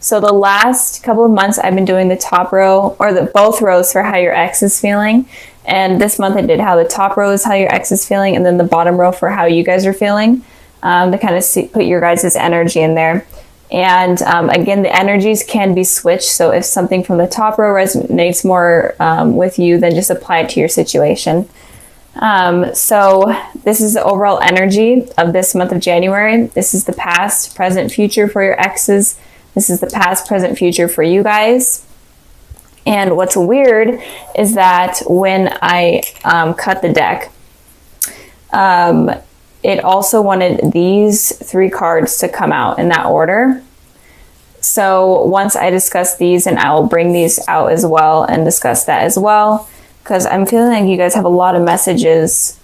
So the last couple of months I've been doing the top row, or both rows for how your ex is feeling. And this month I did how the top row is how your ex is feeling, and then the bottom row for how you guys are feeling, to kind of put your guys' energy in there. And again, the energies can be switched. So if something from the top row resonates more with you, then just apply it to your situation. So this is the overall energy of this month of January. This is the past, present, future for your exes. This is the past, present, future for you guys. And what's weird is that when I cut the deck, it also wanted these 3 cards to come out in that order. So once I discuss these, and I will bring these out as well and discuss that as well, because I'm feeling like you guys have a lot of messages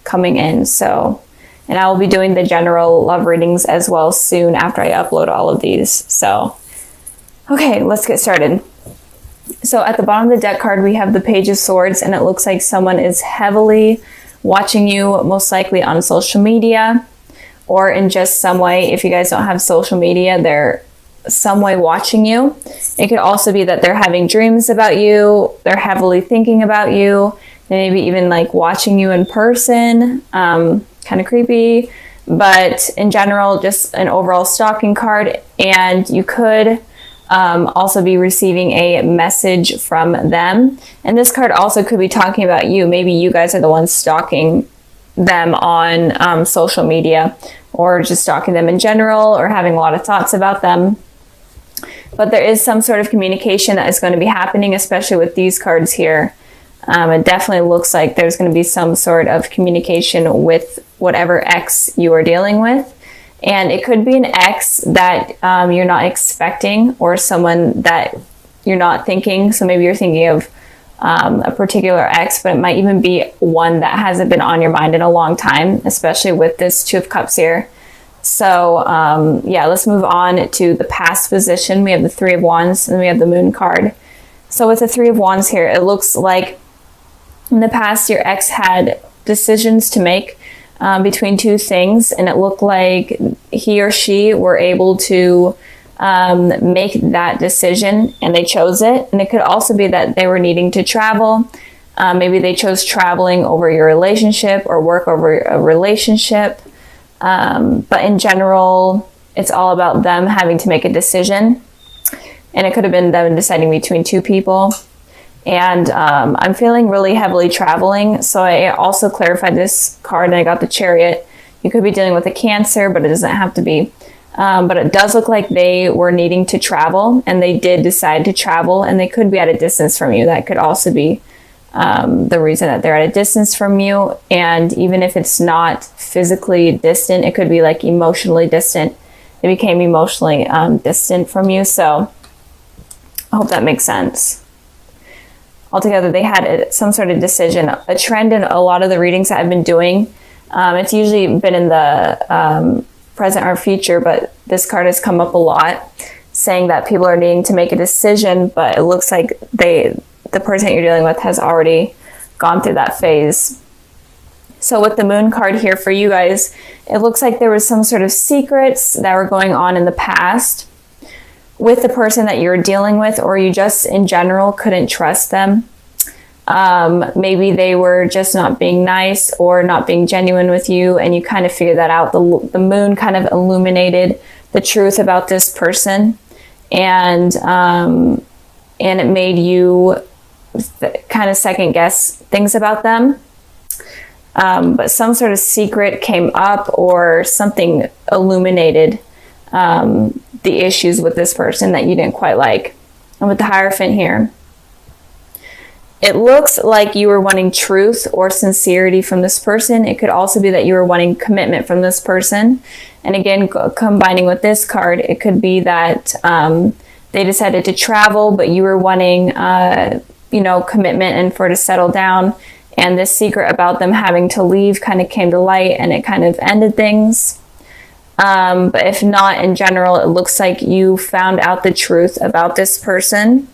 coming in. So, and I will be doing the general love readings as well soon after I upload all of these. So, okay, let's get started. So at the bottom of the deck card, we have the Page of Swords, and it looks like someone is heavily watching you, most likely on social media or in just some way. If you guys don't have social media, they're some way watching you. It could also be that they're having dreams about you. They're heavily thinking about you. They maybe even like watching you in person. Kind of creepy, but in general, just an overall stalking card. And you could also be receiving a message from them. And this card also could be talking about you. Maybe you guys are the ones stalking them on social media, or just stalking them in general, or having a lot of thoughts about them. But there is some sort of communication that is going to be happening, especially with these cards here. It definitely looks like there's going to be some sort of communication with whatever ex you are dealing with. And it could be an ex that you're not expecting, or someone that you're not thinking. So maybe you're thinking of a particular ex, but it might even be one that hasn't been on your mind in a long time, especially with this Two of Cups here. So yeah, let's move on to the past position. We have the Three of Wands, and we have the Moon card. So with the Three of Wands here, it looks like in the past your ex had decisions to make between 2 things, and it looked like he or she were able to make that decision, and they chose it. And it could also be that they were needing to travel. Maybe they chose traveling over your relationship, or work over a relationship. But in general, it's all about them having to make a decision. And it could have been them deciding between 2 people. And I'm feeling really heavily traveling. So I also clarified this card, and I got the Chariot. You could be dealing with a Cancer, but it doesn't have to be. But it does look like they were needing to travel, and they did decide to travel, and they could be at a distance from you. That could also be the reason that they're at a distance from you. And even if it's not physically distant, it could be like emotionally distant. They became emotionally distant from you. So I hope that makes sense. Altogether, they had some sort of decision. A trend in a lot of the readings that I've been doing, it's usually been in the present or future, but this card has come up a lot, saying that people are needing to make a decision, but it looks like the person you're dealing with has already gone through that phase. So with the Moon card here for you guys, it looks like there was some sort of secrets that were going on in the past with the person that you're dealing with, or you just in general couldn't trust them. Maybe they were just not being nice or not being genuine with you, and you kind of figured that out. The Moon kind of illuminated the truth about this person, and it made you kind of second guess things about them. But some sort of secret came up, or something illuminated the issues with this person that you didn't quite like. And with the Hierophant here, it looks like you were wanting truth or sincerity from this person. It could also be that you were wanting commitment from this person. And again, combining with this card, it could be that they decided to travel, but you were wanting, commitment and for to settle down. And this secret about them having to leave kind of came to light, and it kind of ended things. But if not, in general, it looks like you found out the truth about this person,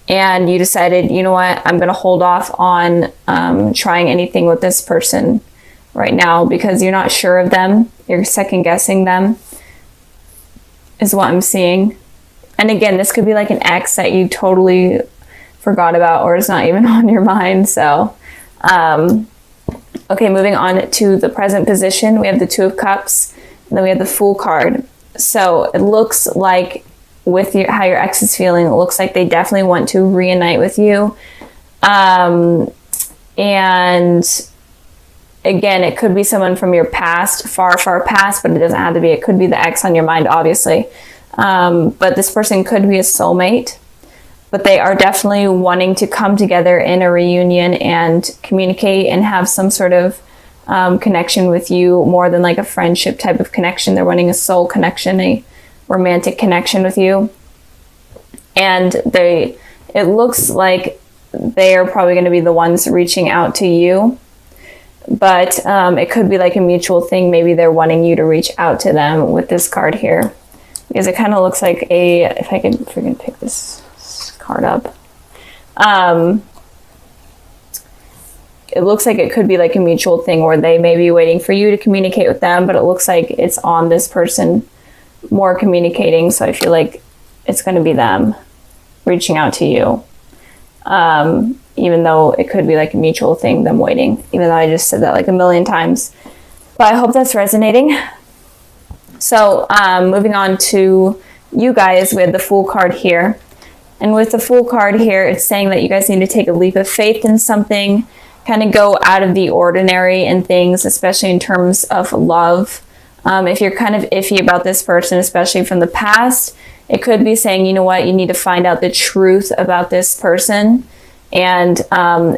and you decided, you know what, I'm going to hold off on trying anything with this person right now, because you're not sure of them. You're second guessing them, is what I'm seeing. And again, this could be like an ex that you totally forgot about or is not even on your mind. So, okay, moving on to the present position. We have the Two of Cups, and then we have the Fool card. So it looks like with how your ex is feeling, it looks like they definitely want to reunite with you. And again, it could be someone from your past, far, far past, but it doesn't have to be. It could be the ex on your mind, obviously. But this person could be a soulmate. But they are definitely wanting to come together in a reunion and communicate and have some sort of connection with you, more than like a friendship type of connection. They're wanting a soul connection, a romantic connection with you. And it looks like they are probably going to be the ones reaching out to you. But it could be like a mutual thing. Maybe they're wanting you to reach out to them with this card here. Because it kind of looks like if I could freaking pick this card up. It looks like it could be like a mutual thing where they may be waiting for you to communicate with them, but it looks like it's on this person more communicating. So I feel like it's going to be them reaching out to you. Even though it could be like a mutual thing, them waiting, even though I just said that like a million times. But I hope that's resonating. So moving on to you guys, we have the Fool card here. And with the Fool card here, it's saying that you guys need to take a leap of faith in something, kind of go out of the ordinary in things, especially in terms of love. If you're kind of iffy about this person, especially from the past, it could be saying, you know what, you need to find out the truth about this person. And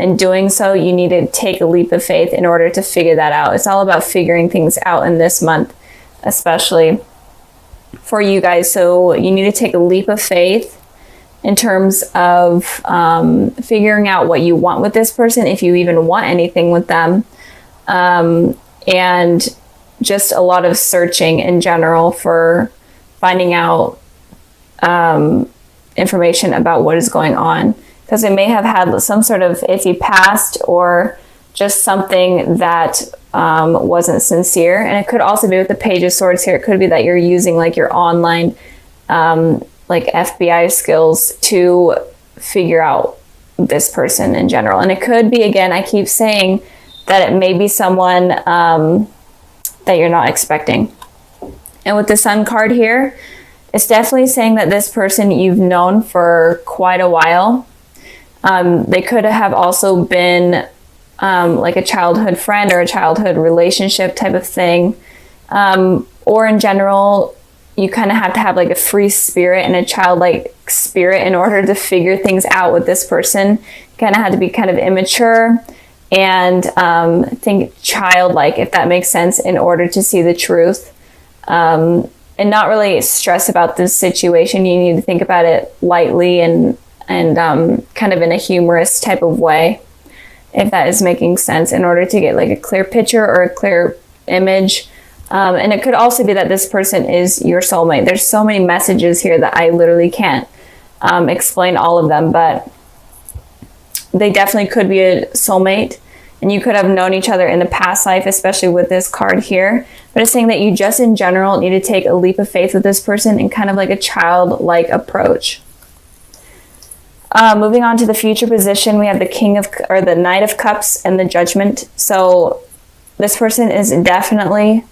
in doing so, you need to take a leap of faith in order to figure that out. It's all about figuring things out in this month, especially for you guys. So you need to take a leap of faith in terms of figuring out what you want with this person, if you even want anything with them, and just a lot of searching in general for finding out information about what is going on, because they may have had some sort of iffy past or just something that wasn't sincere. And it could also be with the Page of Swords here. It could be that you're using like your online like FBI skills to figure out this person in general. And it could be, again, I keep saying that it may be someone that you're not expecting. And with the Sun card here, it's definitely saying that this person you've known for quite a while. They could have also been like a childhood friend or a childhood relationship type of thing. Or in general, you kind of have to have like a free spirit and a childlike spirit in order to figure things out with this person. You kind of had to be kind of immature and think childlike, if that makes sense, in order to see the truth. And not really stress about this situation. You need to think about it lightly and kind of in a humorous type of way, if that is making sense, in order to get like a clear picture or a clear image. And it could also be that this person is your soulmate. There's so many messages here that I literally can't explain all of them, but they definitely could be a soulmate. And you could have known each other in a past life, especially with this card here. But it's saying that you just in general need to take a leap of faith with this person in kind of like a childlike approach. Moving on to the future position, we have the Knight of Cups and the Judgment. So this person is definitely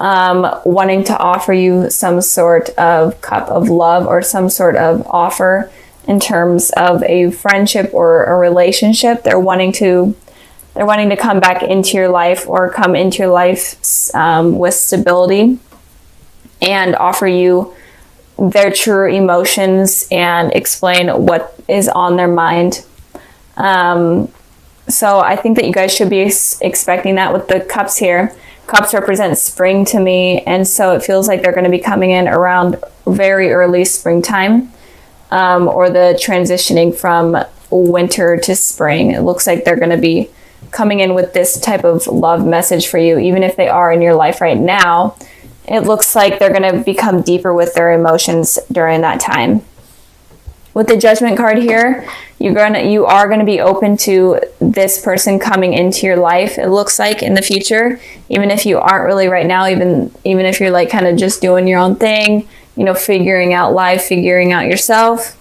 wanting to offer you some sort of cup of love or some sort of offer in terms of a friendship or a relationship. They're wanting to come back into your life or come into your life with stability and offer you their true emotions and explain what is on their mind. So I think that you guys should be expecting that with the cups here. Cups represent spring to me, and so it feels like they're going to be coming in around very early springtime, or the transitioning from winter to spring. It looks like they're going to be coming in with this type of love message for you. Even if they are in your life right now, it looks like they're going to become deeper with their emotions during that time. With the Judgment card here, you are going to be open to this person coming into your life, it looks like, in the future, even if you aren't really right now, even if you're like kind of just doing your own thing, you know, figuring out life, figuring out yourself.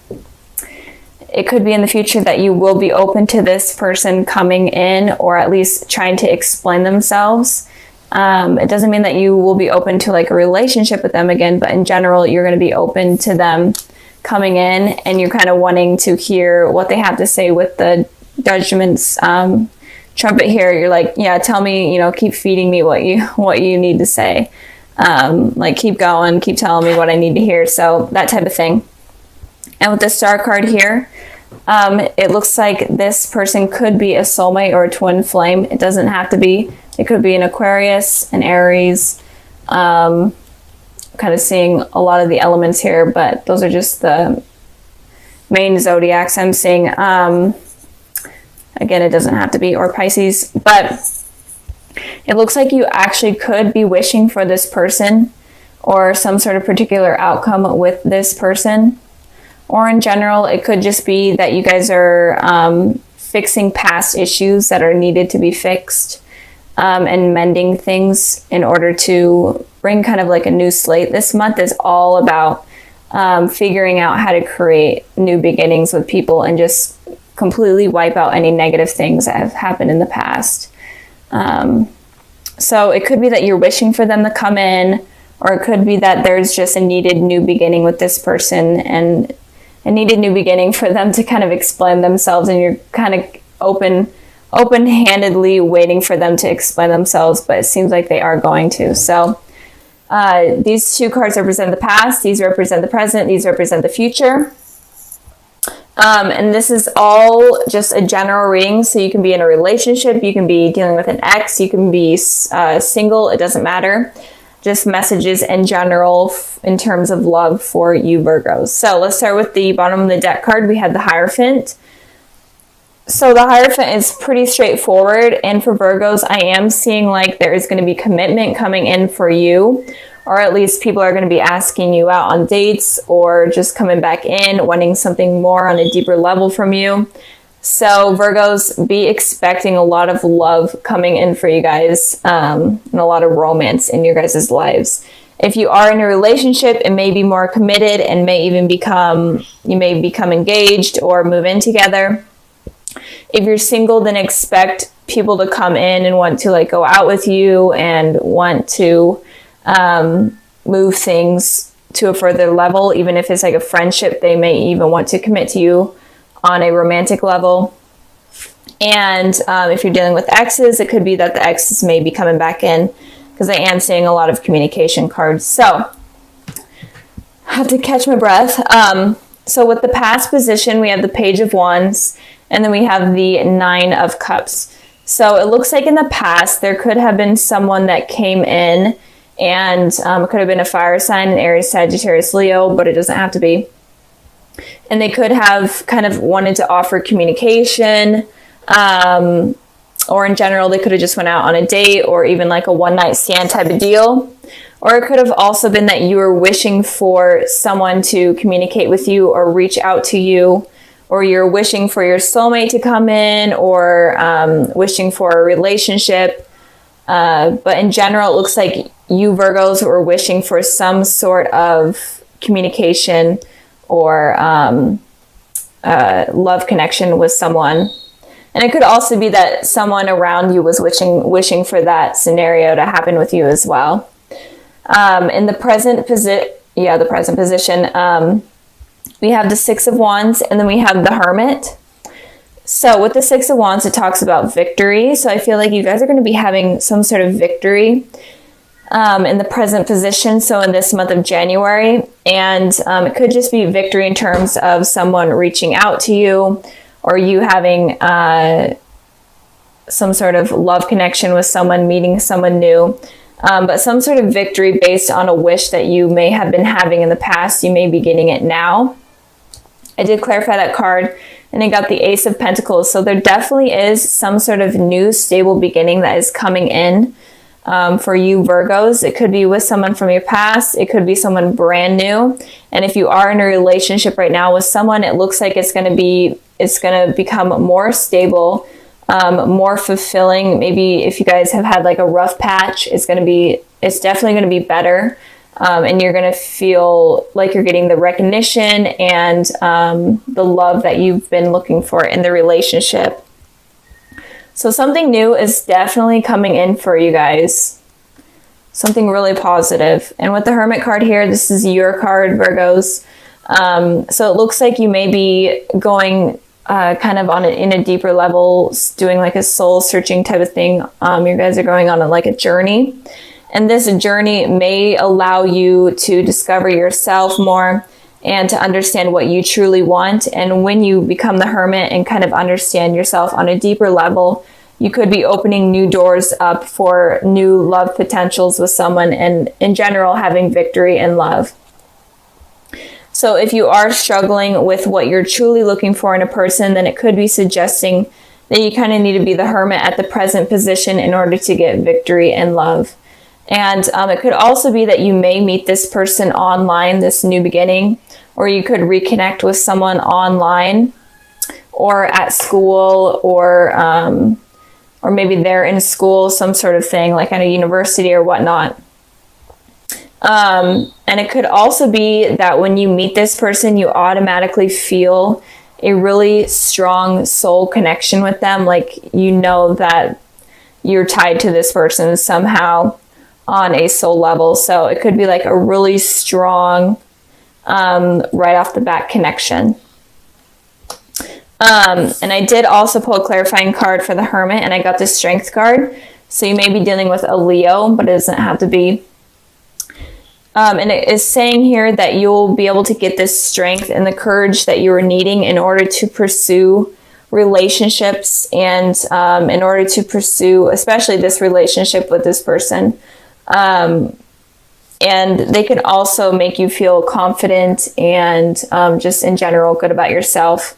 It could be in the future that you will be open to this person coming in, or at least trying to explain themselves. It doesn't mean that you will be open to like a relationship with them again, but in general, you're going to be open to them coming in, and you're kind of wanting to hear what they have to say with the Judgment's trumpet here. You're like, yeah, tell me, you know, keep feeding me what you need to say. Like keep going, keep telling me what I need to hear. So that type of thing. And with the Star card here, it looks like this person could be a soulmate or a twin flame. It doesn't have to be. It could be an Aquarius, an Aries. Kind of seeing a lot of the elements here, but those are just the main zodiacs I'm seeing. Again, it doesn't have to be, or Pisces, but it looks like you actually could be wishing for this person or some sort of particular outcome with this person. Or in general, it could just be that you guys are fixing past issues that are needed to be fixed, and mending things in order to bring kind of like a new slate. This month is all about figuring out how to create new beginnings with people and just completely wipe out any negative things that have happened in the past. So it could be that you're wishing for them to come in, or it could be that there's just a needed new beginning with this person, and a needed new beginning for them to kind of explain themselves, and you're kind of open-handedly waiting for them to explain themselves, but it seems like they are going to. So these two cards represent the past, these represent the present, these represent the future. And this is all just a general reading, so you can be in a relationship, you can be dealing with an ex, you can be single, it doesn't matter. Just messages in general in terms of love for you Virgos. So let's start with the bottom of the deck card. We have the Hierophant. So the Hierophant is pretty straightforward, and for Virgos, I am seeing like there is going to be commitment coming in for you, or at least people are going to be asking you out on dates, or just coming back in, wanting something more on a deeper level from you. So Virgos, be expecting a lot of love coming in for you guys, and a lot of romance in your guys' lives. If you are in a relationship, it may be more committed and may even you may become engaged or move in together. If you're single, then expect people to come in and want to like go out with you and want to move things to a further level. Even if it's like a friendship, they may even want to commit to you on a romantic level. And if you're dealing with exes, it could be that the exes may be coming back in, because I am seeing a lot of communication cards. So I have to catch my breath. So with the past position, we have the Page of Wands, and then we have the Nine of Cups. So it looks like in the past, there could have been someone that came in, and it could have been a fire sign, an Aries, Sagittarius, Leo, but it doesn't have to be. And they could have kind of wanted to offer communication, or in general, they could have just went out on a date, or even like a one-night stand type of deal. Or it could have also been that you were wishing for someone to communicate with you or reach out to you, or you're wishing for your soulmate to come in, or wishing for a relationship. But in general, it looks like you Virgos were wishing for some sort of communication or love connection with someone. And it could also be that someone around you was wishing for that scenario to happen with you as well. In the present position, we have the Six of Wands, and then we have the Hermit. So with the Six of Wands, it talks about victory. So I feel like you guys are going to be having some sort of victory in the present position, so in this month of January. And it could just be victory in terms of someone reaching out to you, or you having some sort of love connection with someone, meeting someone new. But some sort of victory based on a wish that you may have been having in the past. You may be getting it now. I did clarify that card, and I got the Ace of Pentacles. So there definitely is some sort of new stable beginning that is coming in for you Virgos. It could be with someone from your past. It could be someone brand new. And if you are in a relationship right now with someone, it looks like it's going to become more stable, more fulfilling. Maybe if you guys have had like a rough patch, it's definitely going to be better. And you're going to feel like you're getting the recognition and the love that you've been looking for in the relationship. So something new is definitely coming in for you guys. Something really positive. And with the Hermit card here, this is your card, Virgos. So it looks like you may be going kind of in a deeper level, doing like a soul searching type of thing. You guys are going on like a journey. And this journey may allow you to discover yourself more and to understand what you truly want. And when you become the Hermit and kind of understand yourself on a deeper level, you could be opening new doors up for new love potentials with someone, and in general, having victory in love. So if you are struggling with what you're truly looking for in a person, then it could be suggesting that you kind of need to be the Hermit at the present position in order to get victory in love. And it could also be that you may meet this person online, this new beginning, or you could reconnect with someone online or at school, or maybe they're in school, some sort of thing, like at a university or whatnot. And it could also be that when you meet this person, you automatically feel a really strong soul connection with them. Like, you know that you're tied to this person somehow on a soul level. So it could be like a really strong, right off the bat connection. And I did also pull a clarifying card for the Hermit, and I got the Strength card. So you may be dealing with a Leo, but it doesn't have to be. And it is saying here that you'll be able to get this strength and the courage that you are needing in order to pursue relationships, and in order to pursue especially this relationship with this person. And they can also make you feel confident and just in general good about yourself,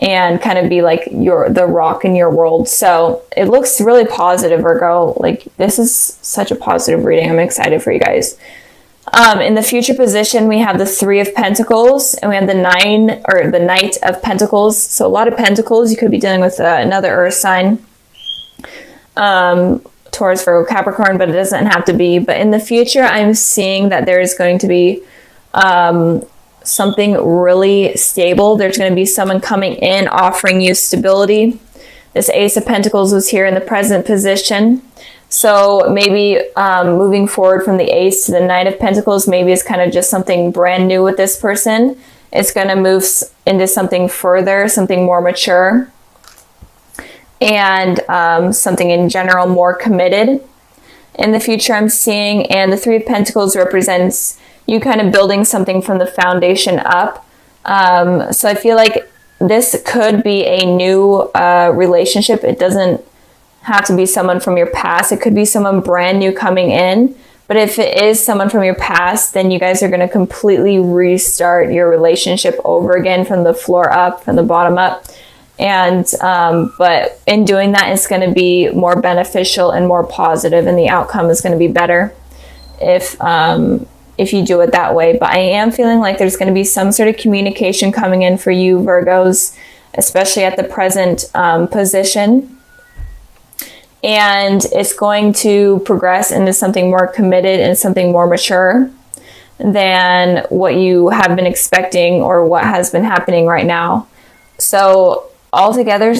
and kind of be like the rock in your world. So it looks really positive, Virgo. Like, this is such a positive reading. I'm excited for you guys. In the future position, we have the Three of Pentacles, and we have the Knight of Pentacles. So a lot of Pentacles. You could be dealing with another earth sign, Taurus, Virgo, Capricorn, but it doesn't have to be. But in the future, I'm seeing that there is going to be something really stable. There's going to be someone coming in offering you stability. This Ace of Pentacles was here in the present position. So maybe moving forward from the Ace to the Knight of Pentacles, maybe it's kind of just something brand new with this person. It's going to move into something further, something more mature, and something in general more committed. In the future, I'm seeing, and the Three of Pentacles represents you kind of building something from the foundation up. So I feel like this could be a new relationship. It doesn't have to be someone from your past. It could be someone brand new coming in. But if it is someone from your past, then you guys are going to completely restart your relationship over again from the floor up, from the bottom up. And but in doing that, it's going to be more beneficial and more positive, and the outcome is going to be better if you do it that way. But I am feeling like there's going to be some sort of communication coming in for you, Virgos, especially at the present position. And it's going to progress into something more committed and something more mature than what you have been expecting or what has been happening right now. So altogether,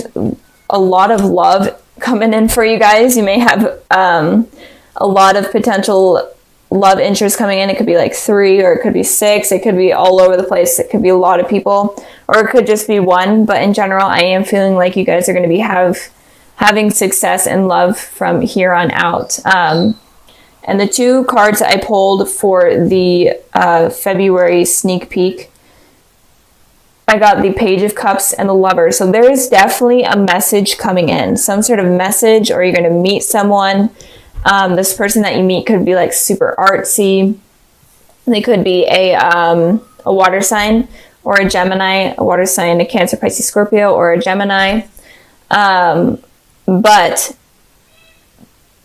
a lot of love coming in for you guys. You may have a lot of potential love interest coming in. It could be like 3, or it could be 6. It could be all over the place. It could be a lot of people, or it could just be one. But in general, I am feeling like you guys are going to be having success and love from here on out. And the 2 cards I pulled for the February sneak peek, I got the Page of Cups and the Lover. So there is definitely a message coming in, some sort of message, or you're going to meet someone. This person that you meet could be like super artsy. They could be a water sign, or a Gemini, a water sign, a Cancer, Pisces, Scorpio, or a Gemini. But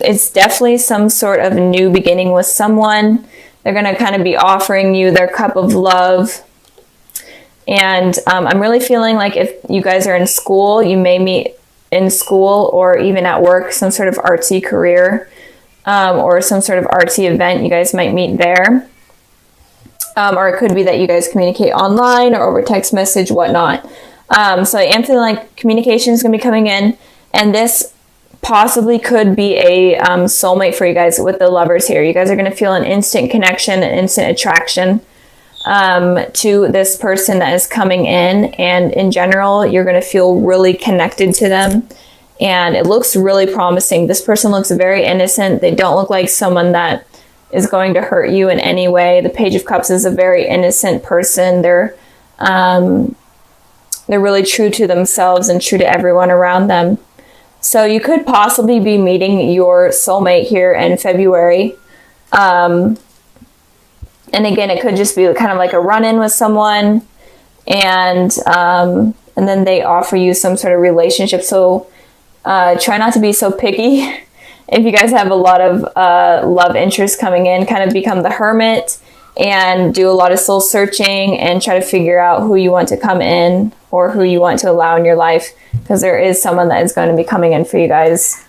it's definitely some sort of new beginning with someone. They're going to kind of be offering you their cup of love. And I'm really feeling like if you guys are in school, you may meet in school, or even at work, some sort of artsy career, or some sort of artsy event. You guys might meet there. or it could be that you guys communicate online or over text message, whatnot. So I am feeling like communication is going to be coming in, and this possibly could be a soulmate for you guys with the Lovers here. You guys are going to feel an instant connection, an instant attraction to this person that is coming in, and in general, you're going to feel really connected to them, and it looks really promising. This person looks very innocent. They don't look like someone that is going to hurt you in any way. The Page of Cups is a very innocent person. They're really true to themselves and true to everyone around them. So you could possibly be meeting your soulmate here in February. And again, it could just be kind of like a run-in with someone, and then they offer you some sort of relationship. So try not to be so picky. If you guys have a lot of love interest coming in, kind of become the hermit and do a lot of soul searching and try to figure out who you want to come in or who you want to allow in your life, because there is someone that is going to be coming in for you guys.